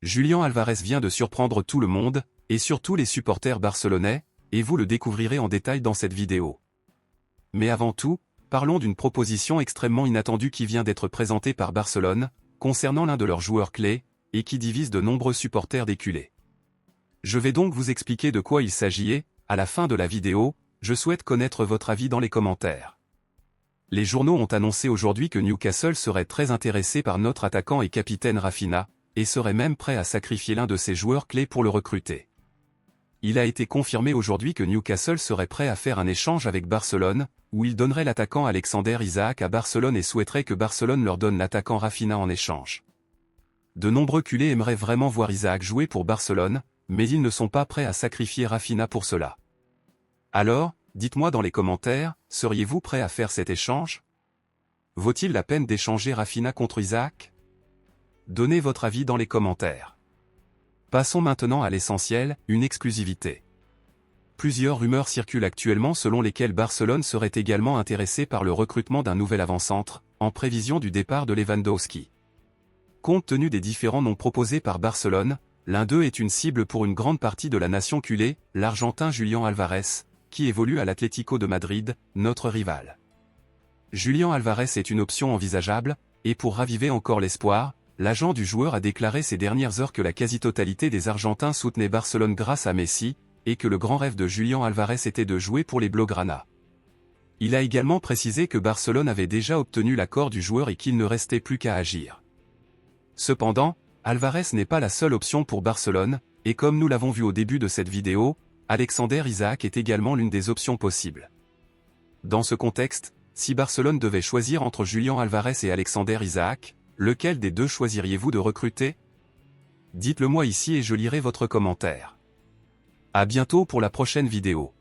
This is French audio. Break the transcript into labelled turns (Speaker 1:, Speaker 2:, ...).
Speaker 1: Julián Álvarez vient de surprendre tout le monde, et surtout les supporters barcelonais, et vous le découvrirez en détail dans cette vidéo. Mais avant tout, parlons d'une proposition extrêmement inattendue qui vient d'être présentée par Barcelone, concernant l'un de leurs joueurs clés, et qui divise de nombreux supporters des culés. Je vais donc vous expliquer de quoi il s'agit et, à la fin de la vidéo, je souhaite connaître votre avis dans les commentaires. Les journaux ont annoncé aujourd'hui que Newcastle serait très intéressé par notre attaquant et capitaine Rafinha, et serait même prêt à sacrifier l'un de ses joueurs clés pour le recruter. Il a été confirmé aujourd'hui que Newcastle serait prêt à faire un échange avec Barcelone, où il donnerait l'attaquant Alexander Isaac à Barcelone et souhaiterait que Barcelone leur donne l'attaquant Rafinha en échange. De nombreux culés aimeraient vraiment voir Isaac jouer pour Barcelone, mais ils ne sont pas prêts à sacrifier Rafinha pour cela. Alors, dites-moi dans les commentaires, seriez-vous prêt à faire cet échange? Vaut-il la peine d'échanger Rafinha contre Isaac? Donnez votre avis dans les commentaires. Passons maintenant à l'essentiel, une exclusivité. Plusieurs rumeurs circulent actuellement selon lesquelles Barcelone serait également intéressé par le recrutement d'un nouvel avant-centre, en prévision du départ de Lewandowski. Compte tenu des différents noms proposés par Barcelone, l'un d'eux est une cible pour une grande partie de la nation culée, l'Argentin Julián Álvarez, qui évolue à l'Atlético de Madrid, notre rival. Julián Álvarez est une option envisageable, et pour raviver encore l'espoir, l'agent du joueur a déclaré ces dernières heures que la quasi-totalité des Argentins soutenaient Barcelone grâce à Messi, et que le grand rêve de Julián Álvarez était de jouer pour les Blaugrana. Il a également précisé que Barcelone avait déjà obtenu l'accord du joueur et qu'il ne restait plus qu'à agir. Cependant, Álvarez n'est pas la seule option pour Barcelone, et comme nous l'avons vu au début de cette vidéo, Alexander Isaac est également l'une des options possibles. Dans ce contexte, si Barcelone devait choisir entre Julián Álvarez et Alexander Isaac, lequel des deux choisiriez-vous de recruter? Dites-le moi ici et je lirai votre commentaire. À bientôt pour la prochaine vidéo.